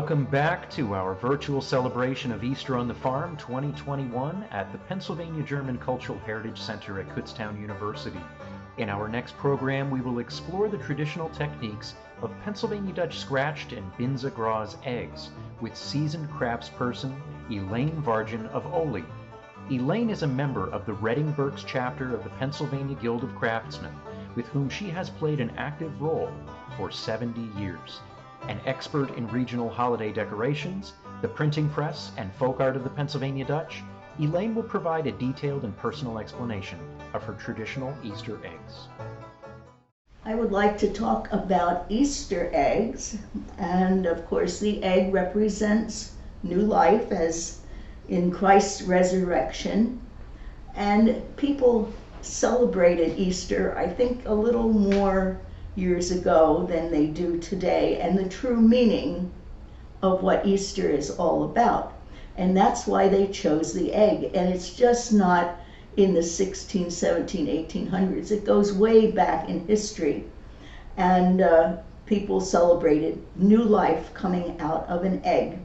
Welcome back to our virtual celebration of Easter on the Farm 2021 at the Pennsylvania German Cultural Heritage Center at Kutztown University. In our next program, we will explore the traditional techniques of Pennsylvania Dutch scratched and binsagraas eggs with seasoned craftsperson Elaine Vardjan of Oley. Elaine is a member of the Reading Berks Chapter of the Pennsylvania Guild of Craftsmen, with whom she has played an active role for 70 years. An expert in regional holiday decorations, the printing press, and folk art of the Pennsylvania Dutch, Elaine will provide a detailed and personal explanation of her traditional Easter eggs. I would like to talk about Easter eggs, and of course the egg represents new life as in Christ's resurrection, and people celebrated Easter, I think, a little more years ago than they do today, and the true meaning of what Easter is all about. And that's why they chose the egg. And it's just not in the 16, 17, 1800s. It goes way back in history. And people celebrated new life coming out of an egg.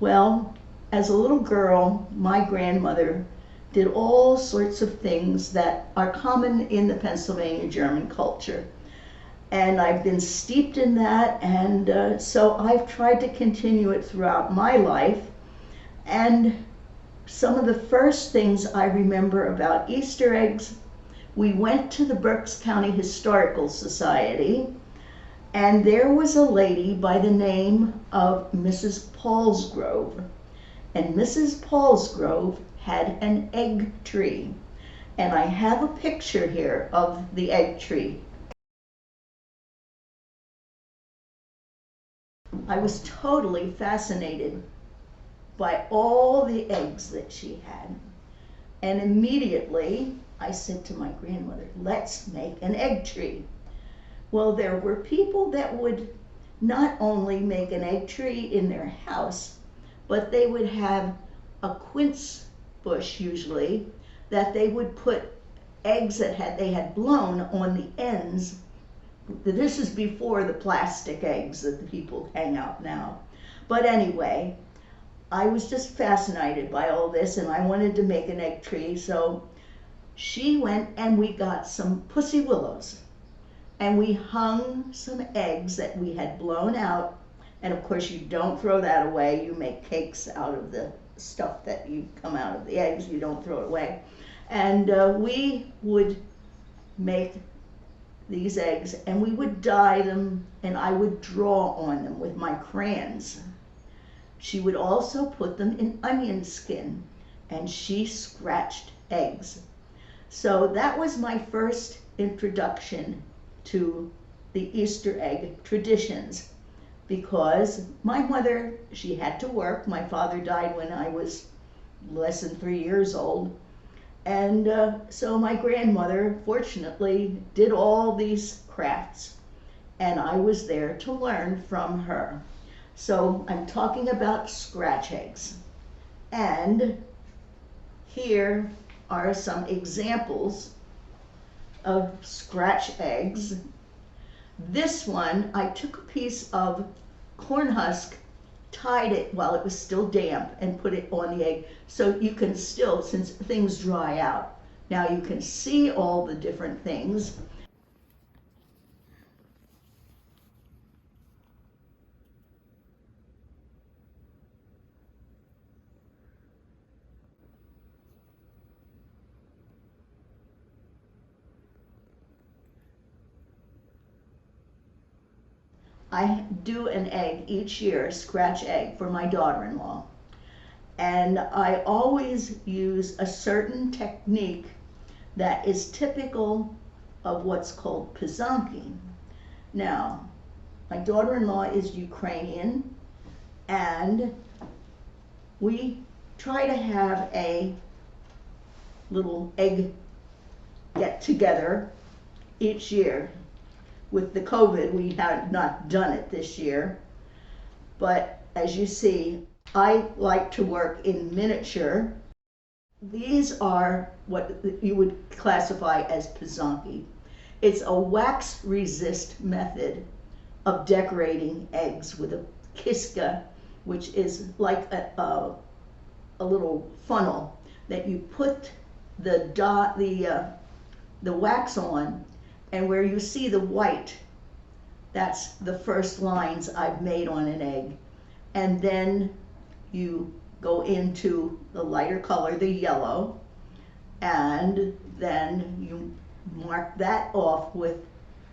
Well, as a little girl, my grandmother did all sorts of things that are common in the Pennsylvania German culture. And I've been steeped in that, and so I've tried to continue it throughout my life. And some of the first things I remember about Easter eggs, we went to the Berks County Historical Society, and there was a lady by the name of Mrs. Paulsgrove. And Mrs. Paulsgrove had an egg tree. And I have a picture here of the egg tree. I was totally fascinated by all the eggs that she had. And immediately I said to my grandmother, let's make an egg tree. Well, there were people that would not only make an egg tree in their house, but they would have a quince bush usually that they would put eggs that they had blown on the ends. This is before the plastic eggs that the people hang out now. But anyway, I was just fascinated by all this, and I wanted to make an egg tree. So she went and we got some pussy willows, and we hung some eggs that we had blown out. And of course, you don't throw that away. You make cakes out of the stuff that you come out of the eggs. You don't throw it away. And we would make these eggs, and we would dye them, and I would draw on them with my crayons. She would also put them in onion skin, and she scratched eggs. So that was my first introduction to the Easter egg traditions, because my mother, she had to work. My father died when I was less than 3 years old. And so my grandmother, fortunately, did all these crafts, and I was there to learn from her. So I'm talking about scratch eggs. And here are some examples of scratch eggs. This one, I took a piece of corn husk, tied it while it was still damp, and put it on the egg, so you can still, since things dry out, now you can see all the different things. I do an egg each year, a scratch egg, for my daughter-in-law. And I always use a certain technique that is typical of what's called pisanki. Now, my daughter-in-law is Ukrainian, and we try to have a little egg get-together each year. With the COVID, we have not done it this year, but as you see, I like to work in miniature. These are what you would classify as pisanki. It's a wax resist method of decorating eggs with a kiska which is like a little funnel that you put the wax on, and where you see the white, that's the first lines I've made on an egg. And then you go into the lighter color, the yellow, and then you mark that off with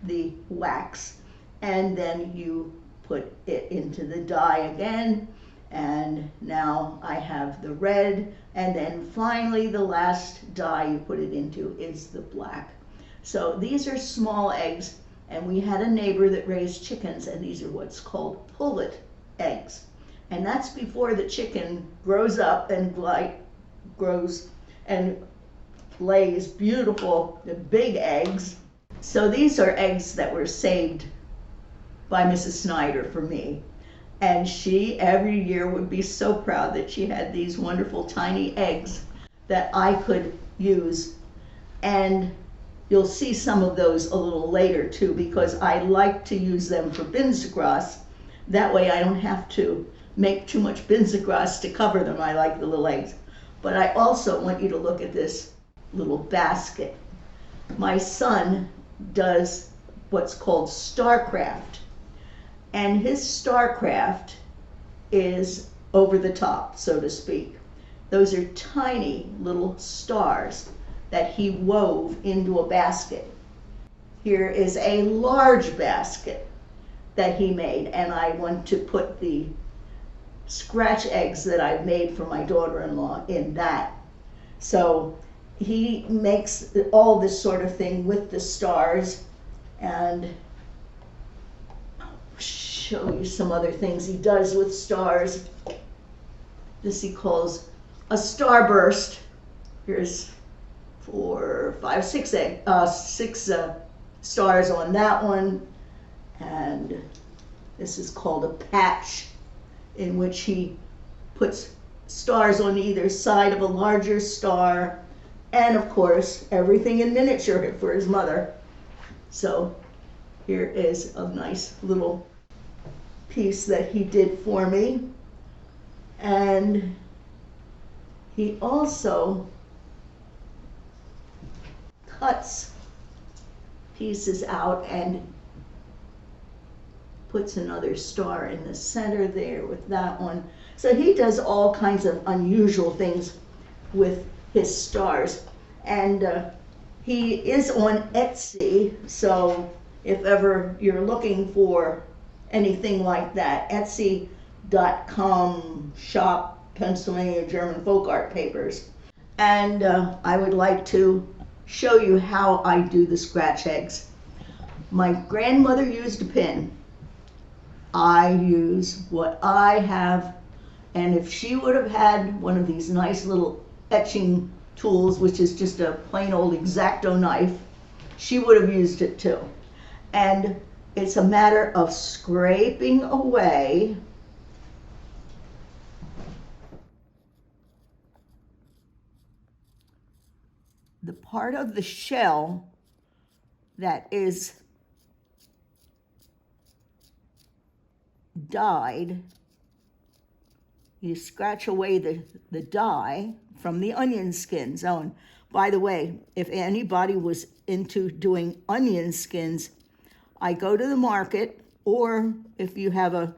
the wax, and then you put it into the dye again, and now I have the red, and then finally the last dye you put it into is the black. So these are small eggs, and we had a neighbor that raised chickens, and these are what's called pullet eggs. And that's before the chicken grows up and grows and lays beautiful, the big eggs. So these are eggs that were saved by Mrs. Snyder for me. And she every year would be so proud that she had these wonderful tiny eggs that I could use. And you'll see some of those a little later too, because I like to use them for binsagraas. That way I don't have to make too much binsagraas to cover them. I like the little eggs. But I also want you to look at this little basket. My son does what's called StarCraft, and his StarCraft is over the top, so to speak. Those are tiny little stars that he wove into a basket. Here is a large basket that he made, and I want to put the scratch eggs that I've made for my daughter-in-law in that. So he makes all this sort of thing with the stars, and I'll show you some other things he does with stars. This he calls a starburst. Here's 4, 5, 6 stars on that one, and this is called a patch, in which he puts stars on either side of a larger star, and of course everything in miniature for his mother. So here is a nice little piece that he did for me. And he also cuts pieces out and puts another star in the center there with that one. So he does all kinds of unusual things with his stars. And he is on Etsy, so if ever you're looking for anything like that, Etsy.com shop Pennsylvania German folk art papers. And I would like to show you how I do the scratch eggs. My grandmother used a pin. I use what I have, and if she would have had one of these nice little etching tools, which is just a plain old X-Acto knife, she would have used it too. And it's a matter of scraping away the part of the shell that is dyed. You scratch away the dye from the onion skins. Oh, and by the way, if anybody was into doing onion skins, I go to the market, or if you have a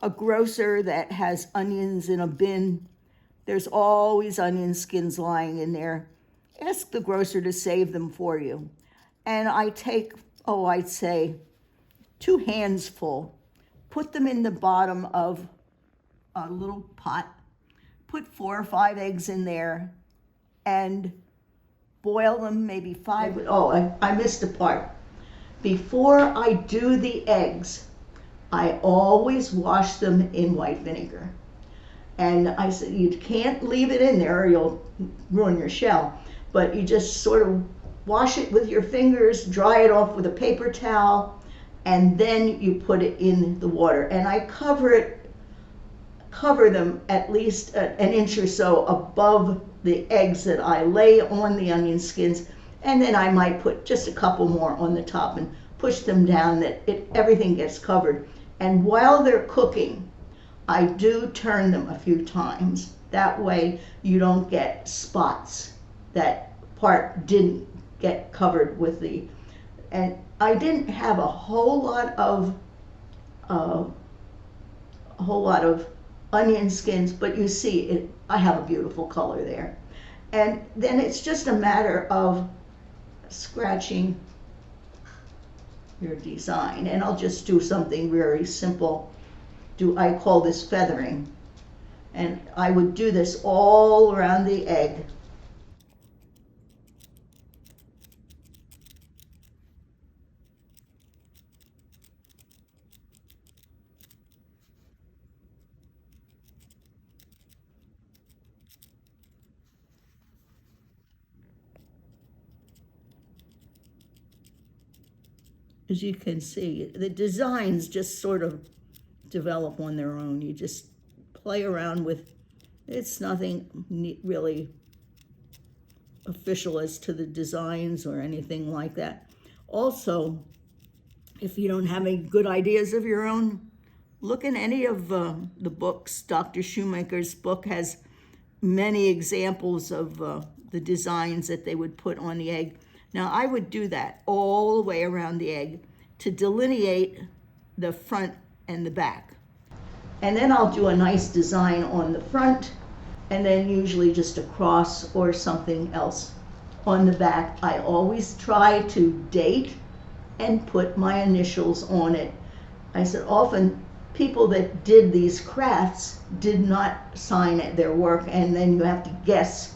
grocer that has onions in a bin, there's always onion skins lying in there. Ask the grocer to save them for you. And I take, I'd say 2 hands full, put them in the bottom of a little pot, put 4 or 5 eggs in there, and boil them maybe 5. I missed a part. Before I do the eggs, I always wash them in white vinegar. And I said, you can't leave it in there or you'll ruin your shell. But you just sort of wash it with your fingers, dry it off with a paper towel, and then you put it in the water. And I cover them at least an inch or so above the eggs that I lay on the onion skins, and then I might put just a couple more on the top and push them down that everything gets covered. And while they're cooking, I do turn them a few times. That way you don't get spots. That part didn't get covered with the, and I didn't have a whole lot of onion skins, but you see it, I have a beautiful color there. And then it's just a matter of scratching your design. And I'll just do something very simple. I call this feathering. And I would do this all around the egg. As you can see, the designs just sort of develop on their own. You just play around with, it's nothing really official as to the designs or anything like that. Also, if you don't have any good ideas of your own, look in any of the books. Dr. Shoemaker's book has many examples of the designs that they would put on the egg. Now, I would do that all the way around the egg to delineate the front and the back. And then I'll do a nice design on the front, and then usually just a cross or something else on the back. I always try to date and put my initials on it. I said often people that did these crafts did not sign their work, and then you have to guess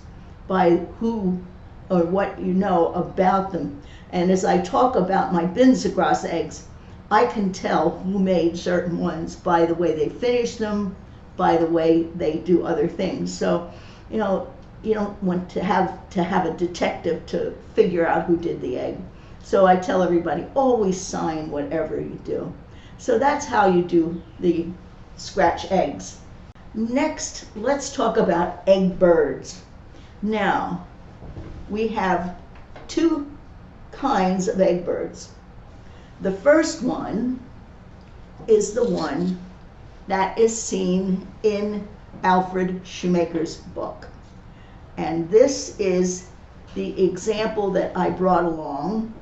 by who or what you know about them. And as I talk about my binsagraas eggs, I can tell who made certain ones by the way they finish them, by the way they do other things. So, you know, you don't want to have a detective to figure out who did the egg. So I tell everybody, always sign whatever you do. So that's how you do the scratch eggs. Next, let's talk about egg birds. Now, we have two kinds of egg birds. The first one is the one that is seen in Alfred Shoemaker's book. And this is the example that I brought along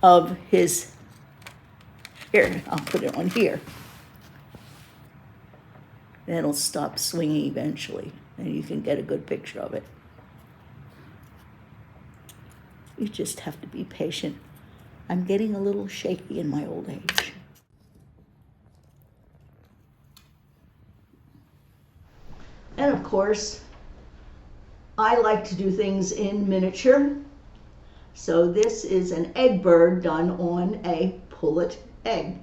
of his, here, I'll put it on here. Then it'll stop swinging eventually, and you can get a good picture of it. You just have to be patient. I'm getting a little shaky in my old age. And of course, I like to do things in miniature. So this is an egg bird done on a pullet egg.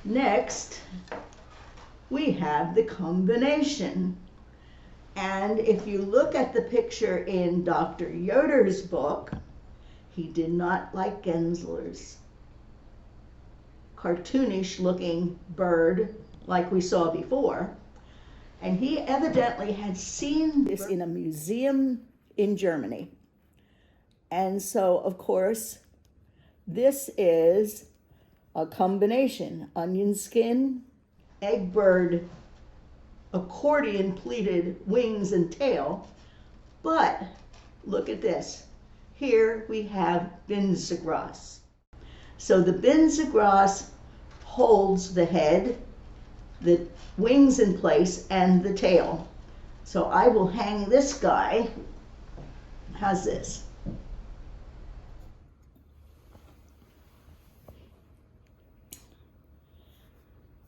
Next, we have the combination. And if you look at the picture in Dr. Yoder's book, he did not like Gensler's cartoonish looking bird like we saw before. And he evidently had seen this in a museum in Germany. And so, of course, this is a combination: onion skin, egg bird, accordion pleated wings and tail. But look at this. Here we have binsagraas. So the binsagraas holds the head, the wings in place, and the tail. So I will hang this guy. How's this?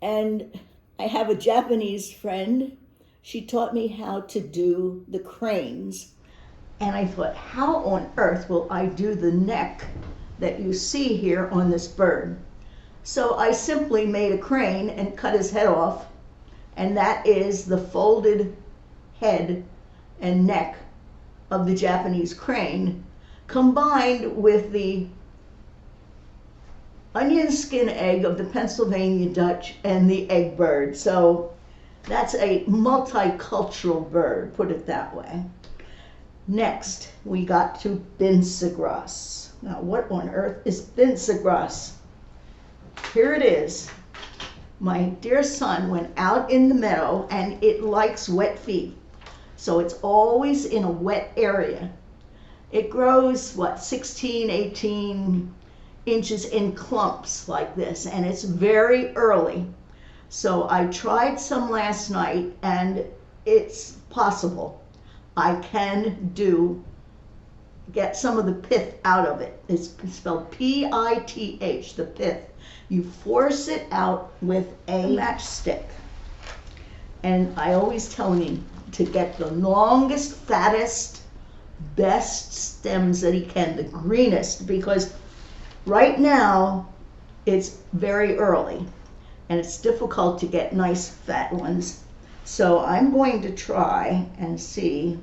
And I have a Japanese friend. She taught me how to do the cranes. And I thought, how on earth will I do the neck that you see here on this bird? So I simply made a crane and cut his head off. And that is the folded head and neck of the Japanese crane, combined with the onion skin egg of the Pennsylvania Dutch and the egg bird. So that's a multicultural bird, put it that way. Next, we got to binsagraas. Now, what on earth is binsagraas? here it is. My dear son went out in the meadow, and it likes wet feet. So it's always in a wet area. It grows, 16, 18 inches in clumps like this, and it's very early. So I tried some last night, and it's possible. I can get some of the pith out of it. It's spelled P-I-T-H, the pith. You force it out with a matchstick. And I always tell him to get the longest, fattest, best stems that he can, the greenest, because right now it's very early and it's difficult to get nice fat ones. So I'm going to try and see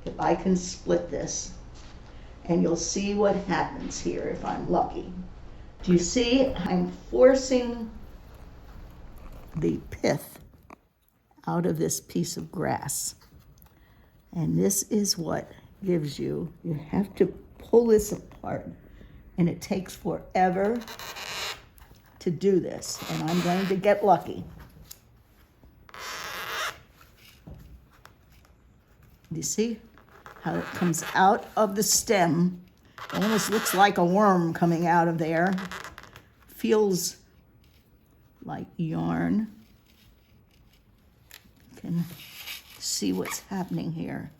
if I can split this, and you'll see what happens here if I'm lucky. Do you see? I'm forcing the pith out of this piece of grass. And this is what gives you have to pull this apart, and it takes forever to do this, and I'm going to get lucky. You see how it comes out of the stem? It almost looks like a worm coming out of there. Feels like yarn. You can see what's happening here.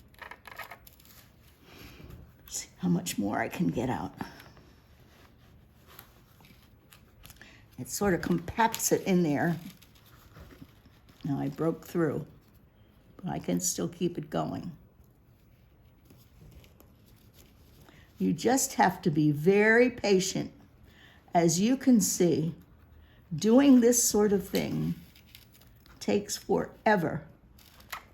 See how much more I can get out. It sort of compacts it in there. Now I broke through, but I can still keep it going. You just have to be very patient. As you can see, doing this sort of thing takes forever.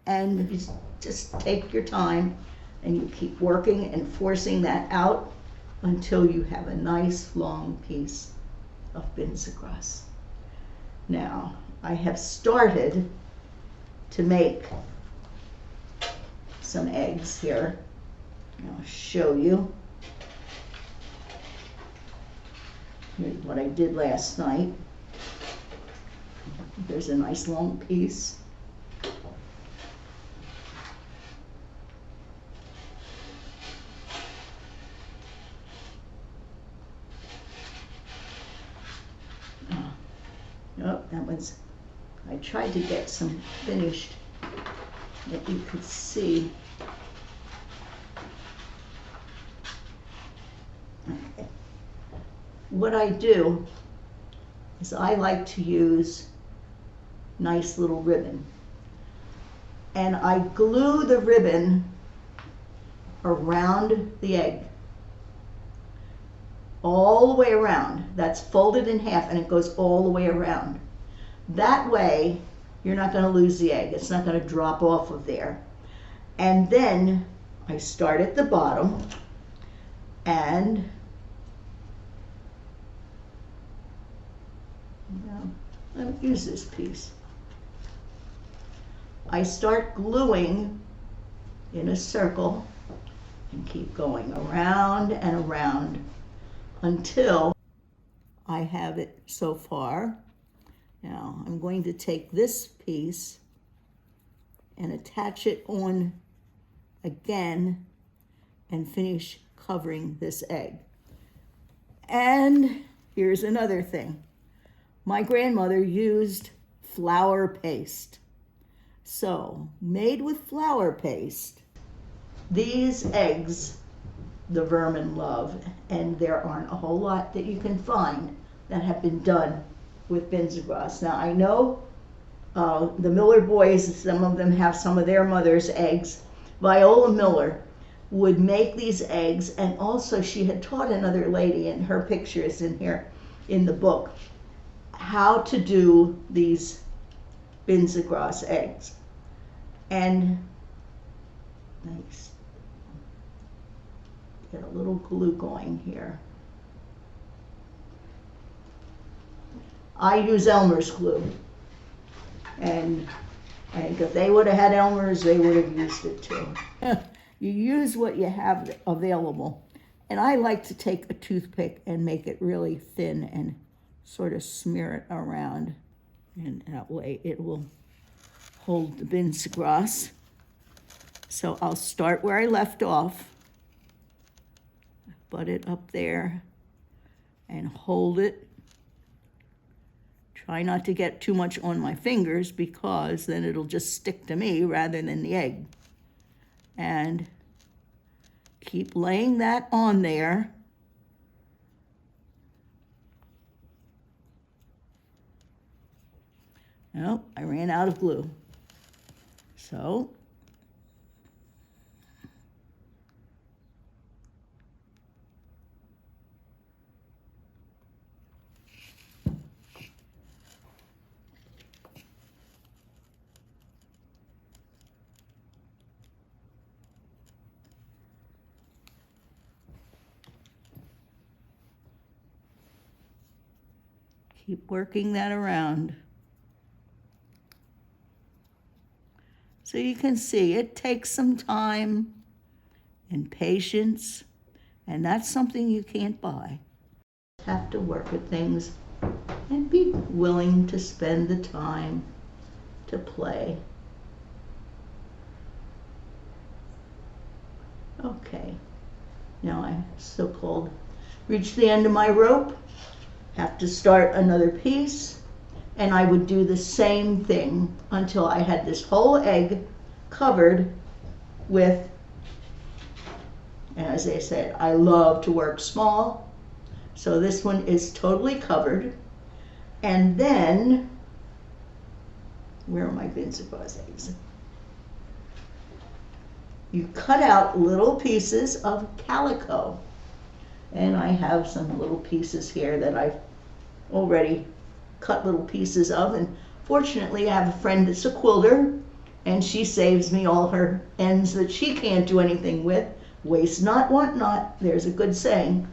And you just take your time and you keep working and forcing that out until you have a nice long piece of binsagraas. Now, I have started to make some eggs here. I'll show you. Here's what I did last night. There's a nice long piece. Oh, that was, I tried to get some finished that you could see. Okay. What I do is I like to use nice little ribbon. And I glue the ribbon around the egg. All the way around. That's folded in half and it goes all the way around. That way, you're not going to lose the egg. It's not going to drop off of there. And then I start at the bottom and let me use this piece. I start gluing in a circle and keep going around and around until I have it so far. Now I'm going to take this piece and attach it on again and finish covering this egg. And here's another thing. My grandmother used flour paste. So, made with flour paste, these eggs the vermin love, and there aren't a whole lot that you can find that have been done with binsagraas. Now I know the Miller boys, some of them have some of their mother's eggs. Viola Miller would make these eggs, and also she had taught another lady, and her picture is in here in the book, how to do these binsagraas eggs. And nice. Get a little glue going here. I use Elmer's glue, and I think if they would have had Elmer's, they would have used it too. You use what you have available, and I like to take a toothpick and make it really thin and sort of smear it around, and that way it will hold the binsagraas. So I'll start where I left off, butt it up there, and hold it. Try not to get too much on my fingers because then it'll just stick to me rather than the egg. And keep laying that on there. Oh, I ran out of glue. So keep working that around. So you can see it takes some time and patience, and that's something you can't buy. Have to work at things and be willing to spend the time to play. Okay, now I so-called reached the end of my rope, have to start another piece. And I would do the same thing until I had this whole egg covered with, and as I said, I love to work small. So this one is totally covered. And then, where are my binsagraas eggs? You cut out little pieces of calico. And I have some little pieces here that I've already cut little pieces of, and fortunately I have a friend that's a quilter, and she saves me all her ends that she can't do anything with. Waste not, want not, there's a good saying.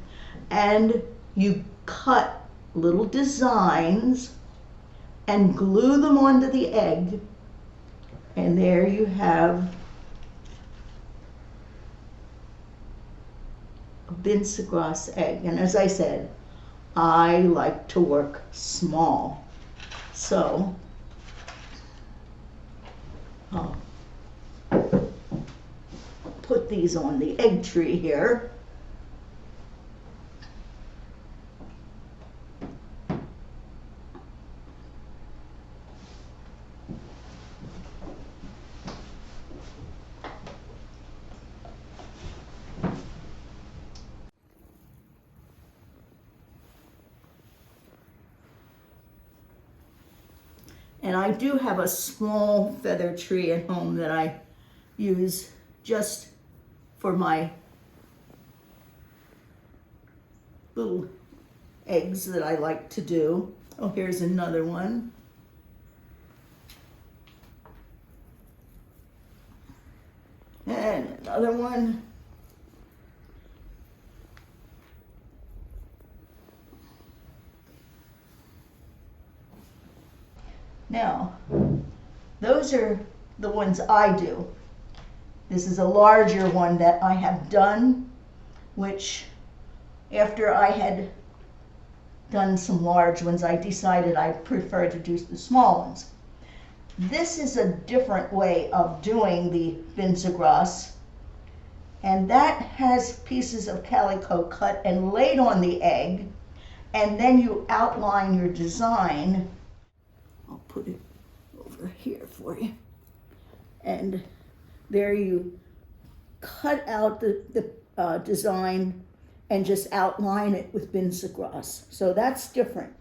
And you cut little designs and glue them onto the egg, and there you have a binsagraas egg. And as I said, I like to work small, so I'll put these on the egg tree here. And I do have a small feather tree at home that I use just for my little eggs that I like to do. Oh, here's another one. And another one. Now, those are the ones I do. This is a larger one that I have done, which after I had done some large ones, I decided I prefer to do the small ones. This is a different way of doing the binsagraas, and that has pieces of calico cut and laid on the egg, and then you outline your design. I'll put it over here for you. And there you cut out the design and just outline it with binsagraas. So that's different.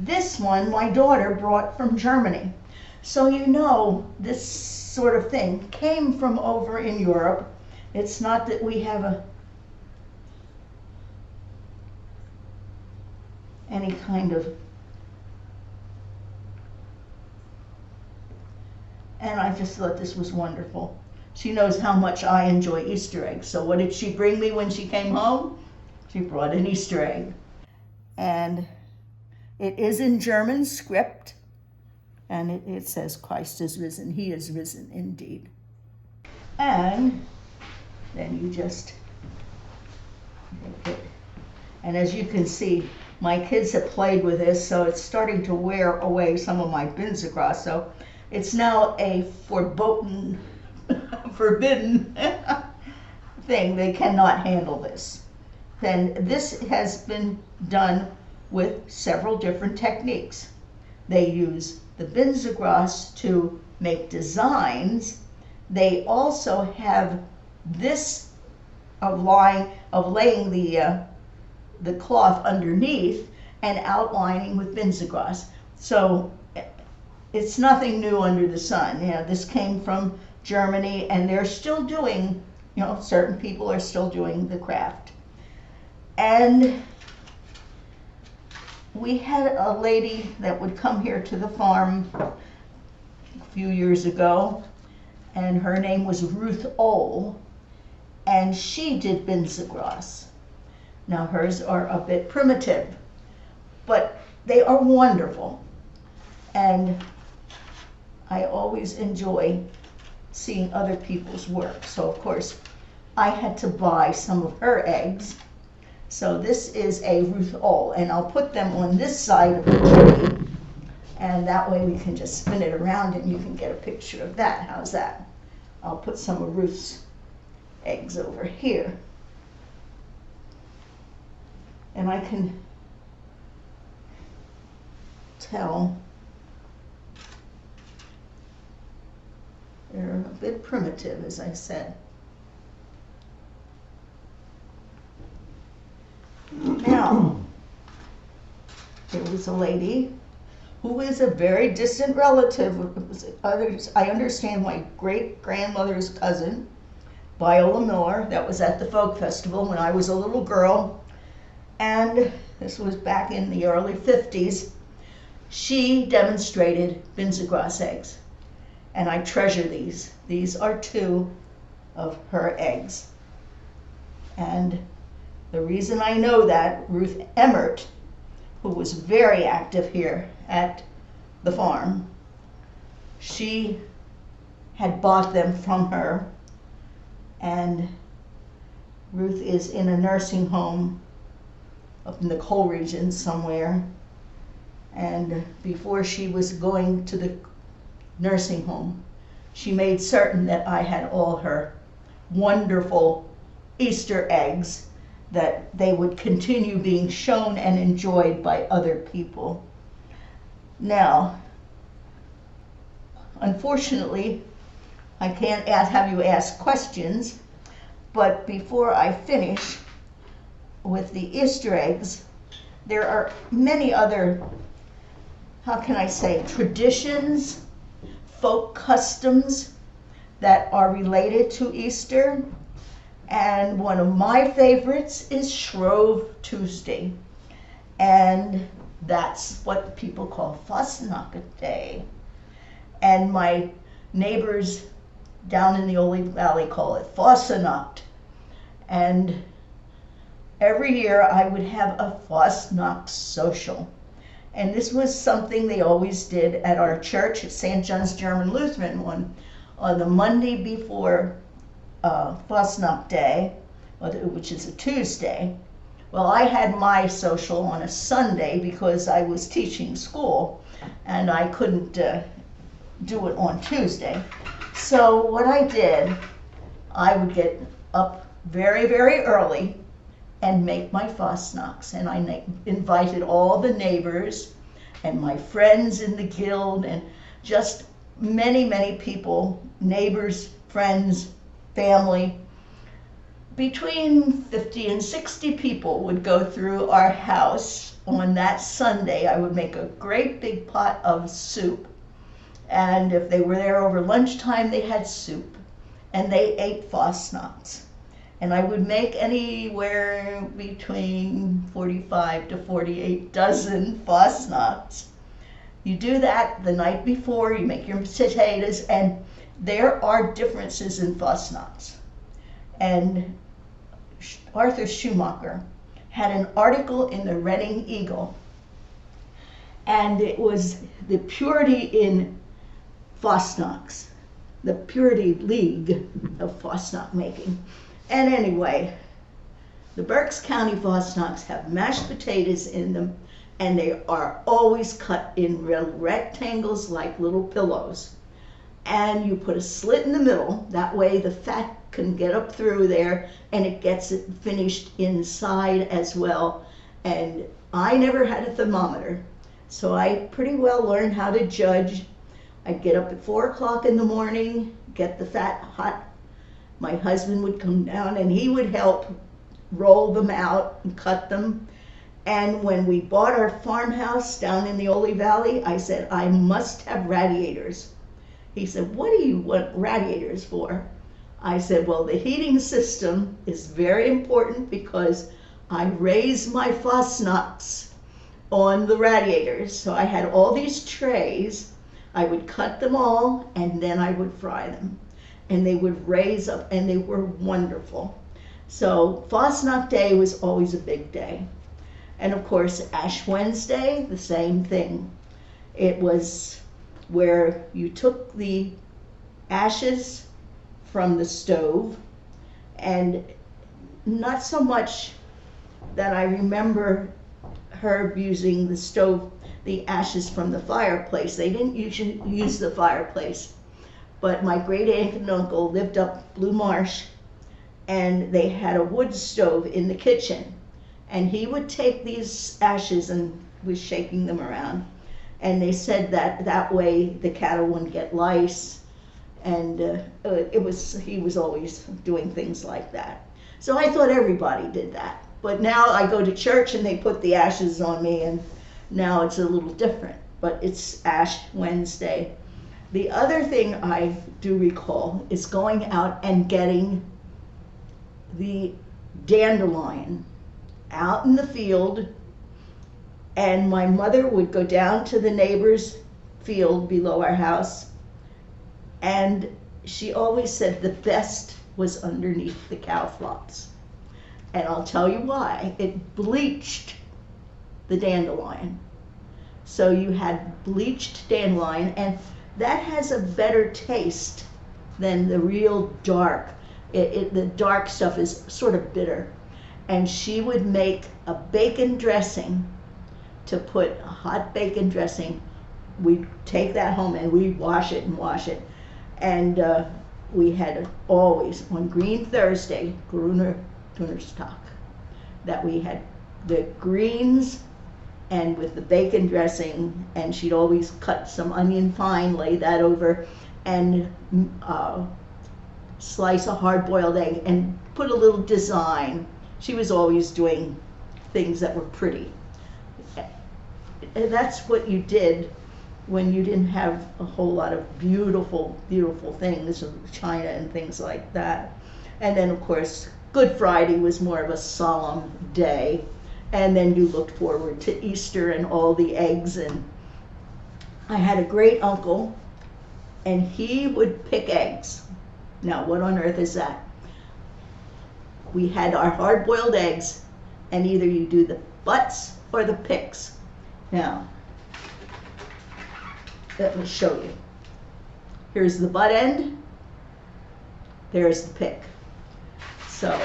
This one my daughter brought from Germany. So you know this sort of thing came from over in Europe. It's not that we have any kind of, and I just thought this was wonderful. She knows how much I enjoy Easter eggs. So what did she bring me when she came home? She brought an Easter egg. And it is in German script. And it says, Christ is risen. He is risen indeed. And then you just make it. And as you can see, My kids have played with this, so it's starting to wear away some of my binsagraas. So it's now a forbidden thing. They cannot handle this. Then this has been done with several different techniques. They use the binsagraas to make designs. They also have this of laying the cloth underneath and outlining with binsagraas. So it's nothing new under the sun. You know, this came from Germany, and they're still doing, you know, certain people are still doing the craft. And we had a lady that would come here to the farm a few years ago, and her name was Ruth Oley, and she did binsagraas. Now hers are a bit primitive, but they are wonderful, and I always enjoy seeing other people's work. So of course I had to buy some of her eggs. So this is a Ruth Oley, and I'll put them on this side of the tree, and that way we can just spin it around and you can get a picture of that. How's that? I'll put some of Ruth's eggs over here, and I can tell they're a bit primitive, as I said. Now, there was a lady who is a very distant relative. I understand my great-grandmother's cousin, Viola Miller, that was at the folk festival when I was a little girl, and this was back in the early 50s. She demonstrated binsagraas eggs, and I treasure these. These are 2 of her eggs. And the reason I know that, Ruth Emmert, who was very active here at the farm, she had bought them from her, and Ruth is in a nursing home up in the coal region somewhere, and before she was going to the nursing home, she made certain that I had all her wonderful Easter eggs, that they would continue being shown and enjoyed by other people. Now, unfortunately, I can't have you ask questions, but before I finish with the Easter eggs, there are many other, how can I say, traditions, folk customs that are related to Easter. And one of my favorites is Shrove Tuesday. And that's what people call Fastnacht Day. And my neighbors down in the Oley Valley call it Fastnacht. And every year I would have a Fastnacht social. And this was something they always did at our church at St. John's German Lutheran one on the Monday before Fastnacht Day, which is a Tuesday. Well, I had my social on a Sunday because I was teaching school and I couldn't do it on Tuesday. So what I did, I would get up very, very early and make my Fastnachts, and I invited all the neighbors and my friends in the guild and just many, many people, neighbors, friends, family. Between 50 and 60 people would go through our house on that Sunday. I would make a great big pot of soup, and if they were there over lunchtime, they had soup, and they ate Fastnachts. And I would make anywhere between 45 to 48 dozen Fastnachts. You do that the night before, you make your potatoes, and there are differences in Fastnachts. And Arthur Schumacher had an article in the Reading Eagle, and it was the purity in Fastnachts, the Purity League of Fastnacht making. And anyway, The Berks County Fosnocks have mashed potatoes in them, and they are always cut in rectangles like little pillows. And you put a slit in the middle, that way the fat can get up through there and it gets it finished inside as well. And I never had a thermometer, so I pretty well learned how to judge. I'd get up at 4 o'clock in the morning, get the fat hot. My husband would come down and he would help roll them out and cut them. And when we bought our farmhouse down in the Oley Valley, I said, I must have radiators. He said, what do you want radiators for? I said, well, the heating system is very important because I raise my Fosnocks on the radiators. So I had all these trays. I would cut them all and then I would fry them. And they would raise up and they were wonderful. So Fosnock Day was always a big day. And of course, Ash Wednesday, the same thing. It was where you took the ashes from the stove, and not so much that I remember her using the stove, the ashes from the fireplace. They didn't usually use the fireplace, but my great aunt and uncle lived up Blue Marsh, and they had a wood stove in the kitchen. And he would take these ashes and was shaking them around. And they said that that way the cattle wouldn't get lice. And he was always doing things like that. So I thought everybody did that. But now I go to church and they put the ashes on me, and now it's a little different. But it's Ash Wednesday. The other thing I do recall is going out and getting the dandelion out in the field, and my mother would go down to the neighbor's field below our house, and she always said the best was underneath the cow flops. And I'll tell you why. It bleached the dandelion. So you had bleached dandelion, and that has a better taste than the real dark. The dark stuff is sort of bitter. And she would make a bacon dressing, to put a hot bacon dressing. We'd take that home and we'd wash it and wash it. And we had always, on Green Thursday, Gruner Donnerstag, that we had the greens and with the bacon dressing, and she'd always cut some onion fine, lay that over, and slice a hard-boiled egg and put a little design. She was always doing things that were pretty. And that's what you did when you didn't have a whole lot of beautiful, beautiful things, china and things like that. And then, of course, Good Friday was more of a solemn day. And then you looked forward to Easter and all the eggs. And I had a great uncle, and he would pick eggs. Now, what on earth is that? We had our hard-boiled eggs, and either you do the butts or the picks. Now, let me show you. Here's the butt end. There's the pick. So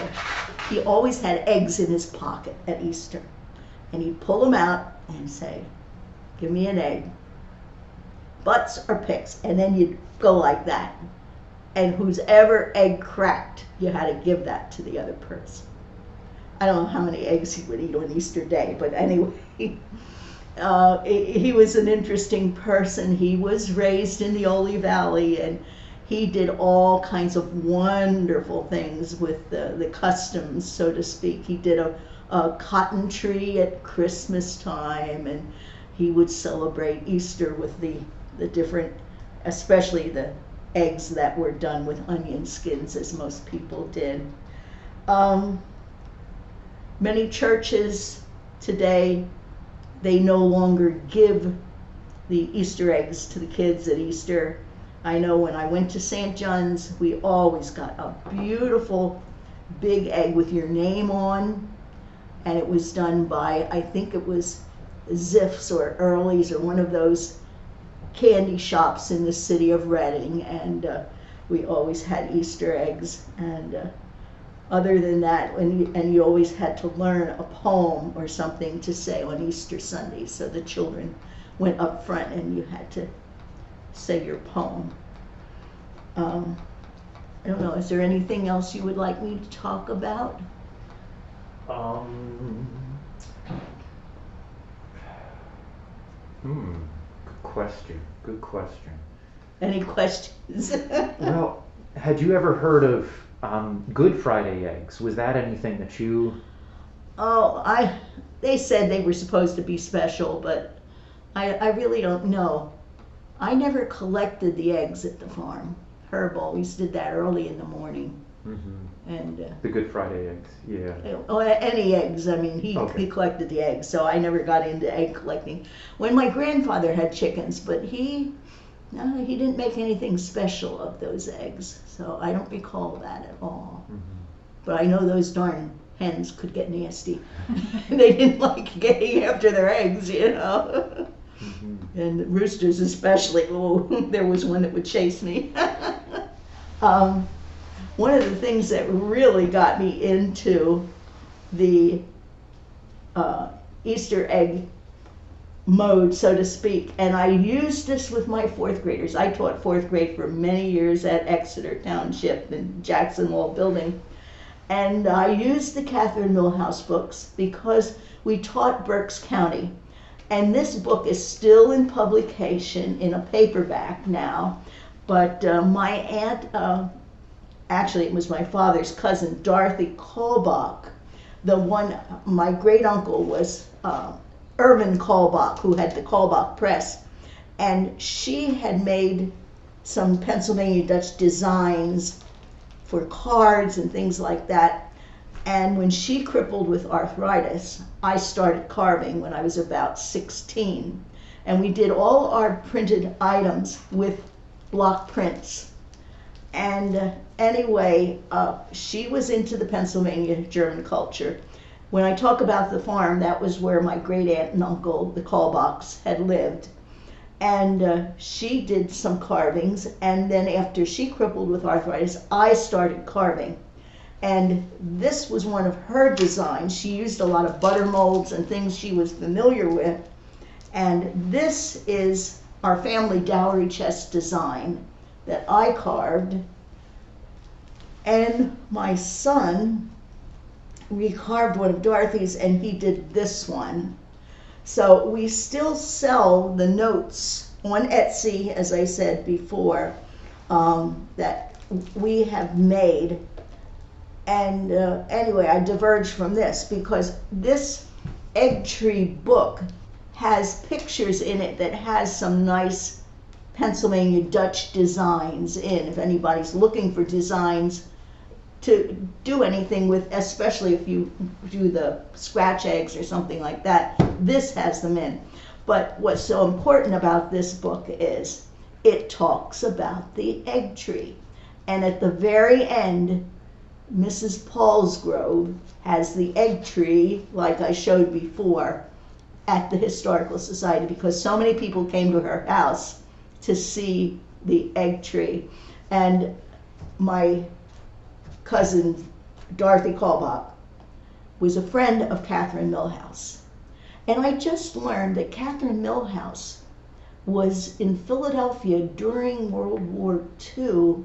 he always had eggs in his pocket at Easter, and he'd pull them out and say, give me an egg. Butts or picks, and then you'd go like that. And whose ever egg cracked, you had to give that to the other person. I don't know how many eggs he would eat on Easter Day, but anyway, he was an interesting person. He was raised in the Oley Valley, and he did all kinds of wonderful things with the customs, so to speak. He did a cotton tree at Christmas time, and he would celebrate Easter with the different, especially the eggs that were done with onion skins, as most people did. Many churches today, they no longer give the Easter eggs to the kids at Easter. I know when I went to St. John's, we always got a beautiful big egg with your name on, and it was done by, I think it was Ziff's or Early's or one of those candy shops in the city of Reading, and we always had Easter eggs. And other than that, and you always had to learn a poem or something to say on Easter Sunday. So the children went up front and you had to say your poem. I don't know, is there anything else you would like me to talk about? Good question. Good question. Any questions? Well, had you ever heard of Good Friday eggs? Was that anything that you... Oh, they said they were supposed to be special, but I really don't know. I never collected the eggs at the farm. Herb always did that early in the morning. And the Good Friday eggs, yeah. Any eggs, I mean, he collected the eggs, so I never got into egg collecting. When my grandfather had chickens, but he didn't make anything special of those eggs, so I don't recall that at all. But I know those darn hens could get nasty. They didn't like getting after their eggs, you know. And roosters especially. Oh, there was one that would chase me. One of the things that really got me into the Easter egg mode, so to speak, and I used this with my fourth graders. I taught fourth grade for many years at Exeter Township in Jackson Wall Building. And I used the Catherine Millhouse books because we taught Berks County. And this book is still in publication in a paperback now. But my aunt, actually it was my father's cousin, Dorothy Kaulbach, my great uncle was Irvin Kaulbach, who had the Kaulbach Press. And she had made some Pennsylvania Dutch designs for cards and things like that. And when she crippled with arthritis, I started carving when I was about 16. And we did all our printed items with block prints. And anyway, she was into the Pennsylvania German culture. When I talk about the farm, that was where my great aunt and uncle, the Kaulbachs, had lived. And she did some carvings, and then after she crippled with arthritis, I started carving. And this was one of her designs. She used a lot of butter molds and things she was familiar with. And this is our family dowry chest design that I carved. And my son recarved one of Dorothy's, and he did this one. So we still sell the notes on Etsy, as I said before, that we have made. And anyway, I diverged from this because this egg tree book has pictures in it that has some nice Pennsylvania Dutch designs in. If anybody's looking for designs to do anything with, especially if you do the scratch eggs or something like that, this has them in. But what's so important about this book is it talks about the egg tree. And at the very end, Mrs. Paulsgrove has the egg tree, like I showed before, at the Historical Society, because so many people came to her house to see the egg tree. And my cousin, Dorothy Kaulbach, was a friend of Catherine Millhouse. And I just learned that Catherine Millhouse was in Philadelphia during World War II,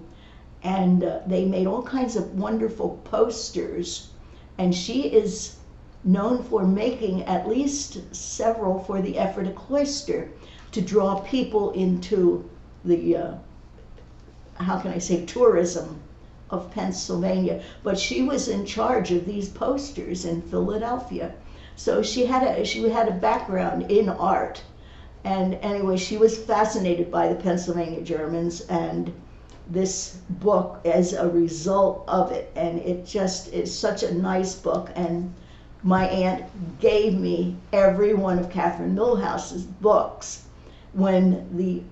and they made all kinds of wonderful posters. And she is known for making at least several for the Ephrata Cloister to draw people into the, how can I say, tourism of Pennsylvania. But she was in charge of these posters in Philadelphia. So she had a background in art. And anyway, she was fascinated by the Pennsylvania Germans and this book as a result of it. And it just is such a nice book. And my aunt gave me every one of Catherine Millhouse's books when the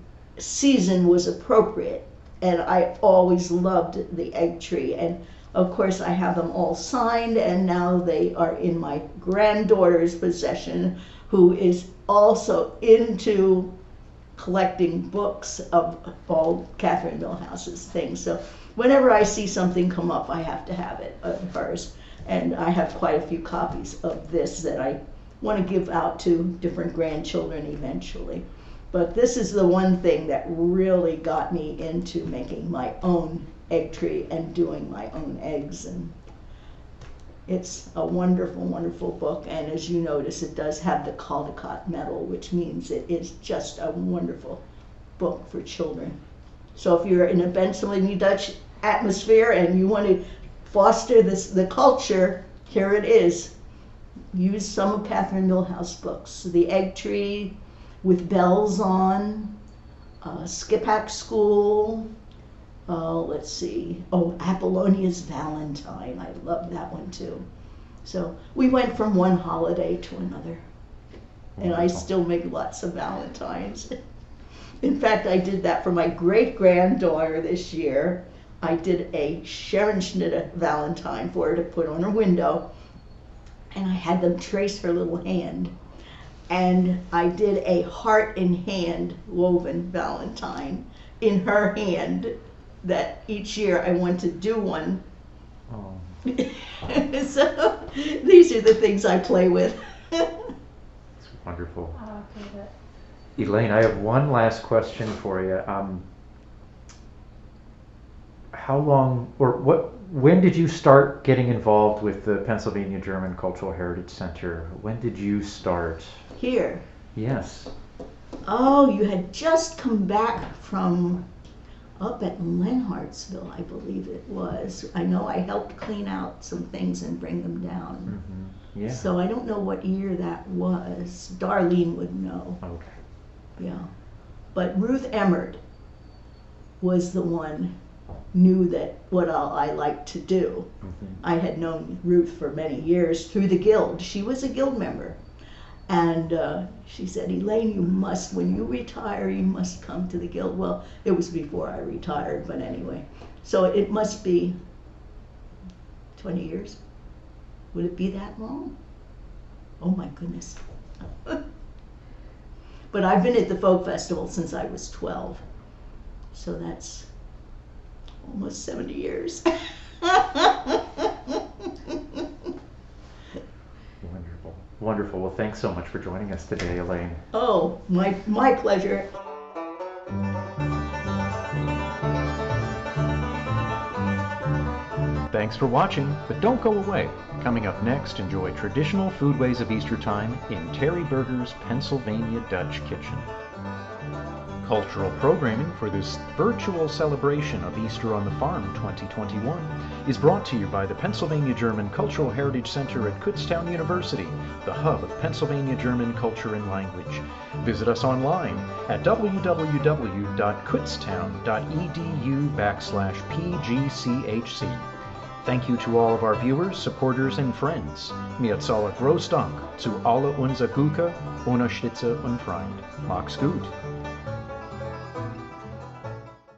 season was appropriate. And I always loved the egg tree. And of course I have them all signed, and now they are in my granddaughter's possession, who is also into collecting books of all Catherine Millhouse's things. So whenever I see something come up, I have to have it of hers. And I have quite a few copies of this that I want to give out to different grandchildren eventually. But this is the one thing that really got me into making my own egg tree and doing my own eggs. And it's a wonderful, wonderful book. And as you notice, it does have the Caldecott medal, which means it is just a wonderful book for children. So if you're in a Pennsylvania Dutch atmosphere and you want to foster the culture, here it is. Use some of Catherine Milhouse's books. The Egg Tree with Bells On, Skip-Hack School, let's see, Apollonia's Valentine. I love that one too. So we went from one holiday to another. And I still make lots of Valentines. In fact, I did that for my great-granddaughter this year. I did a Scherenschnitt Valentine for her to put on her window, and I had them trace her little hand. And I did a heart-in-hand woven Valentine in her hand that each year I want to do one. Oh. So these are the things I play with. It's wonderful. Elaine, I have one last question for you. When did you start getting involved with the Pennsylvania German Cultural Heritage Center? When did you start? Here. Yes. Oh, you had just come back from up at Lenhartsville, I believe it was. I know I helped clean out some things and bring them down. Mm-hmm. Yeah. So I don't know what year that was. Darlene would know. Okay. Yeah. But Ruth Emmert was the one knew that what I liked to do. Mm-hmm. I had known Ruth for many years through the guild. She was a guild member. And she said, Elaine, you must, when you retire, you must come to the guild. Well, it was before I retired, but anyway. So it must be 20 years. Would it be that long? Oh my goodness. But I've been at the Folk Festival since I was 12. So that's almost 70 years. Wonderful. Wonderful. Well, thanks so much for joining us today, Elaine. Oh, my pleasure. Thanks for watching, but don't go away. Coming up next, enjoy traditional foodways of Eastertime in Terry Berger's Pennsylvania Dutch Kitchen. Cultural programming for this virtual celebration of Easter on the Farm 2021 is brought to you by the Pennsylvania German Cultural Heritage Center at Kutztown University, the hub of Pennsylvania German culture and language. Visit us online at www.kutztown.edu/pgchc. Thank you to all of our viewers, supporters, and friends. Mir zahle groß Dank zu alle unser Gucker, Unterstützer und Freund. Macht's gut.